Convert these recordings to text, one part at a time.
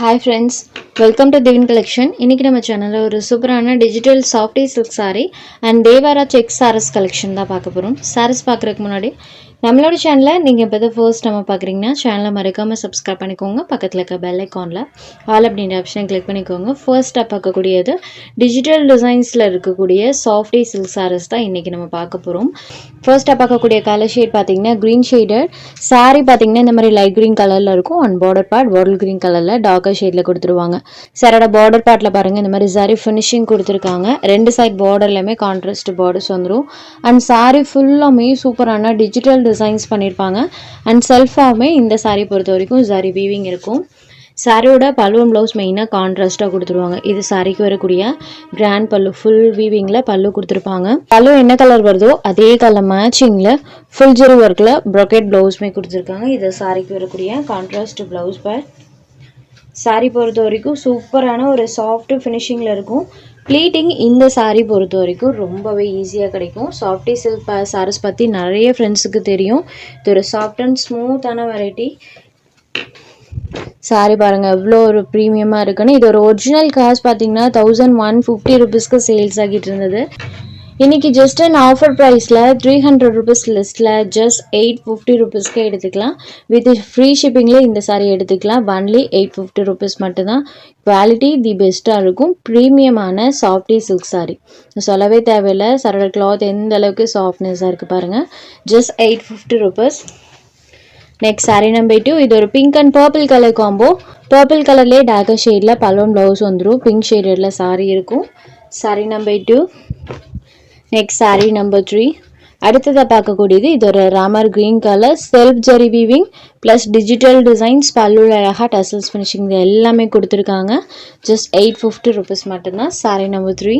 Hi friends, welcome to Divin Collection. இன்னைக்கு நம்ம சேனல்ல ஒரு சூப்பரான digital softy silk saree and Devara check sarees collection தான் பார்க்க போறோம். sarees பார்க்கறதுக்கு முன்னாடி நம்மளோட சேனலை நீங்க இப்ப தான் ஃபர்ஸ்ட் டைம் பார்க்கறீங்கன்னா சேனலை மறக்காம subscribe பண்ணிக்கோங்க. பக்கத்துல இருக்க bell iconல all அப்படிங்கற ஆப்ஷனை click பண்ணிக்கோங்க. ஃபர்ஸ்ட் பார்க்க கூடியது டிஜிட்டல் டிசைன்ஸ்ல இருக்கக்கூடிய சாஃப்டி சில்க் sarees தான் இன்னைக்கு நம்ம பார்க்க போறோம். ஃபர்ஸ்ட் பார்க்க கூடிய கலர் ஷேட் பாத்தீங்கன்னா green shaded saree பாத்தீங்கன்னா இந்த மாதிரி light green கலர்ல இருக்கும் and border part bottle green கலர்ல டார்க்கர் ஷேட்ல கொடுத்துருவாங்க. சாரோட border partல பாருங்க இந்த மாதிரி saree finishing கொடுத்திருக்காங்க. ரெண்டு சைடு borderலமே கான்ட்ராஸ்ட் borders வந்துரும் and saree ஃபுல்லாமே சூப்பரான டிஜிட்டல் டிசைன்ஸ் பண்ணிருப்பாங்க and செல்ஃபாமே இந்த saree பொறுத்த வரைக்கும் zari weaving இருக்கும். சாரியோட பல்லு ப்ளவுஸ் மெயினா கான்ட்ராஸ்டா கொடுத்துருவாங்க. இது சாரிக்கு வரக்கூடிய கிராண்ட் பல்லு ஃபுல் வீவிங்ல பல்லு கொடுத்துருப்பாங்க. பல்லு என்ன கலர் வருதோ அதே கலர் மேட்சிங்ல ஃபுல் ஜெரி ஒர்க்ல ப்ரோக்கெட் ப்ளவுஸ்மே கொடுத்துருக்காங்க. இது சாரிக்கு வரக்கூடிய கான்ட்ராஸ்ட் ப்ளவுஸ் பேர். சாரி பொறுத்த வரைக்கும் சூப்பரான ஒரு சாஃப்ட் ஃபினிஷிங்ல இருக்கும். ப்ளீட்டிங் இந்த சாரி பொறுத்த வரைக்கும் ரொம்பவே ஈஸியாக கிடைக்கும். சாஃப்டி சில்க் சாரீஸ் பற்றி நிறைய ஃப்ரெண்ட்ஸுக்கு தெரியும். இது ஒரு சாஃப்ட் அண்ட் ஸ்மூத்தான வெரைட்டி. சாரி பாருங்க எவ்வளோ ஒரு ப்ரீமியமாக இருக்குன்னு. இது ஒரு ஒரிஜினல் காஸ்ட் பார்த்தீங்கன்னா 1150 ருபீஸ்க்கு சேல்ஸ் ஆகிட்டு இருந்தது. இன்னைக்கு ஜஸ்ட் அண்ட் ஆஃபர் ப்ரைஸில் 300 ருபீஸ் லிஸ்ட்டில் ஜஸ்ட் 850 ருபீஸ்க்கு எடுத்துக்கலாம். வித் ஃப்ரீ ஷிப்பிங்கில் இந்த சாரி எடுத்துக்கலாம். ஒன்லி 850 ருபீஸ் மட்டும்தான். குவாலிட்டி தி பெஸ்ட்டாக இருக்கும். ப்ரீமியமான சாஃப்டி சில்க் சாரி சொல்லவே தேவையில்லை. சாரோட கிளாத் எந்த அளவுக்கு சாஃப்ட்னஸாக இருக்குது பாருங்கள். Just 850 rupees. Next sari number 2. இது ஒரு pink and purple colour combo. Purple கலர்லேயே டார்க்கர் ஷேடில் பலூன் ப்ளவுஸ் வந்துடும். பிங்க் ஷேடில் சாரி இருக்கும். Sari number 2. Next sari number 3. அடுத்ததாக பார்க்கக்கூடியது இது ஒரு Ramar green colour self zari weaving plus digital designs பல்லுல அழகாக டசல்ஸ் ஃபினிஷிங் எல்லாமே கொடுத்துருக்காங்க. ஜஸ்ட் 850 ருபீஸ் மட்டும்தான். Sari number 3.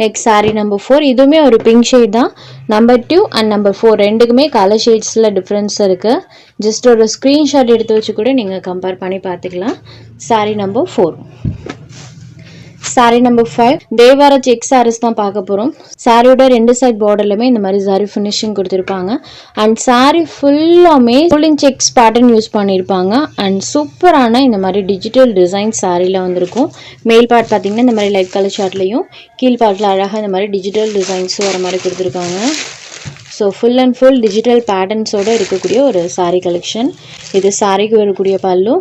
Next sari number 4. இதுவுமே ஒரு பிங்க் ஷேட் தான். நம்பர் 2 அண்ட் நம்பர் 4 ரெண்டுக்குமே கலர் ஷேட்ஸில் டிஃப்ரென்ஸ் இருக்குது. ஜஸ்ட் ஒரு ஸ்க்ரீன்ஷாட் எடுத்து வச்சு கூட நீங்கள் கம்பேர் பண்ணி பார்த்துக்கலாம். Sorry number 4. Sorry number 5. தேவாரா செக் சாரீஸ் தான் பார்க்க போகிறோம். சாரியோட ரெண்டு சைட் பார்டர்லையுமே இந்த மாதிரி சாரி ஃபினிஷிங் கொடுத்துருப்பாங்க அண்ட் சாரி ஃபுல்லாமே கோல்டன் செக்ஸ் பேட்டர்ன் யூஸ் பண்ணியிருப்பாங்க அண்ட் சூப்பரான இந்த மாதிரி டிஜிட்டல் டிசைன் சாரியில் வந்திருக்கும். மேல் பார்ட் பார்த்தீங்கன்னா இந்த மாதிரி லைட் கலர் ஷார்ட்லையும் கீழ் பார்ட்டில் அழகாக இந்த மாதிரி டிஜிட்டல் டிசைன்ஸும் வர மாதிரி கொடுத்துருக்காங்க. So full and full digital பேட்டர்ன்ஸோடு இருக்கக்கூடிய ஒரு சாரீ கலெக்ஷன். இது சாரிக்கு வரக்கூடிய பல்லு.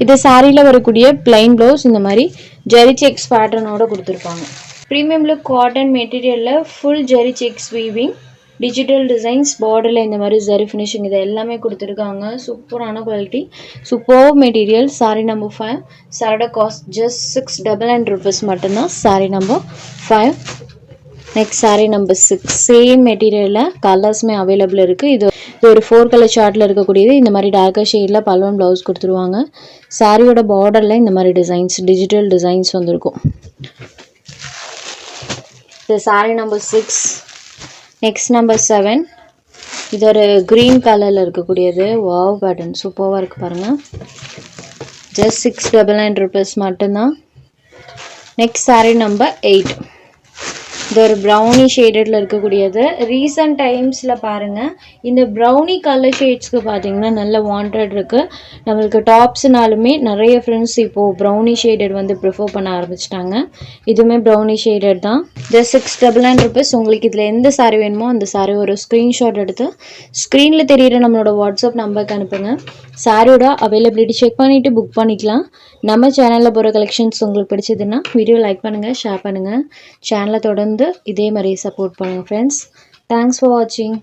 இது சாரியில் வரக்கூடிய பிளைன் ப்ளவுஸ் இந்த மாதிரி ஜெரி செக்ஸ் பேட்டர்னோட கொடுத்துருப்பாங்க. ப்ரீமியம் லுக் காட்டன் மெட்டீரியலில் ஃபுல் ஜெரி செக்ஸ் வீவிங் டிஜிட்டல் டிசைன்ஸ் பார்டரில் இந்த மாதிரி ஜெரி ஃபினிஷிங் இது எல்லாமே கொடுத்துருக்காங்க. சூப்பரான quality super material. Sorry number 5. சாரோட காஸ்ட் ஜஸ்ட் 699 ருபீஸ் மட்டும்தான். Sari number 5. Next sari number 6. Same மெட்டீரியலில் கலர்ஸுமே அவைலபிள் இருக்குது. இது ஒரு 4 கலர் சார்ட்டில் இருக்கக்கூடியது. இந்த மாதிரி டார்க்கர் ஷேடில் பலூன் ப்ளவுஸ் கொடுத்துருவாங்க. சாரியோட பார்டரில் இந்த மாதிரி டிசைன்ஸ் டிஜிட்டல் டிசைன்ஸ் வந்திருக்கும். இது சாரி நம்பர் 6. Next number 7. இது ஒரு க்ரீன் கலரில் இருக்கக்கூடியது. வாவ் பேட்டர்ன் சூப்பராக இருக்குது பாருங்கள். ஜஸ்ட் 699 ருபீஸ் மட்டும்தான். Next sari number 8. இது ஒரு ப்ரௌனி ஷேடடில் இருக்கக்கூடியது. ரீசன்ட் டைம்ஸில் பாருங்கள் இந்த ப்ரௌனி கலர் ஷேட்ஸ்க்கு பார்த்தீங்கன்னா நல்ல வாண்டட் இருக்குது. நம்மளுக்கு டாப்ஸ்னாலுமே நிறைய ஃப்ரெண்ட்ஸ் இப்போது ப்ரௌனி ஷேடட் வந்து ப்ரிஃபர் பண்ண ஆரம்பிச்சிட்டாங்க. இதுவுமே ப்ரௌனி ஷேடட் தான். Just 699 rupees. உங்களுக்கு இதில் எந்த சாரி வேணுமோ அந்த சாரி ஒரு ஸ்க்ரீன்ஷாட் எடுத்து ஸ்க்ரீனில் தெரியிற நம்மளோட வாட்ஸ்அப் நம்பருக்கு அனுப்புங்க. சாரியோட அவைலபிலிட்டி செக் பண்ணிவிட்டு புக் பண்ணிக்கலாம். நம்ம சேனலில் போகிற கலெக்ஷன்ஸ் உங்களுக்கு பிடிச்சதுன்னா வீடியோ லைக் பண்ணுங்கள், ஷேர் பண்ணுங்கள். சேனலை தொடர்ந்து இதே மாதிரி சப்போர்ட் பண்ணுங்கள் ஃப்ரெண்ட்ஸ். தேங்க்ஸ் ஃபார் வாட்சிங்.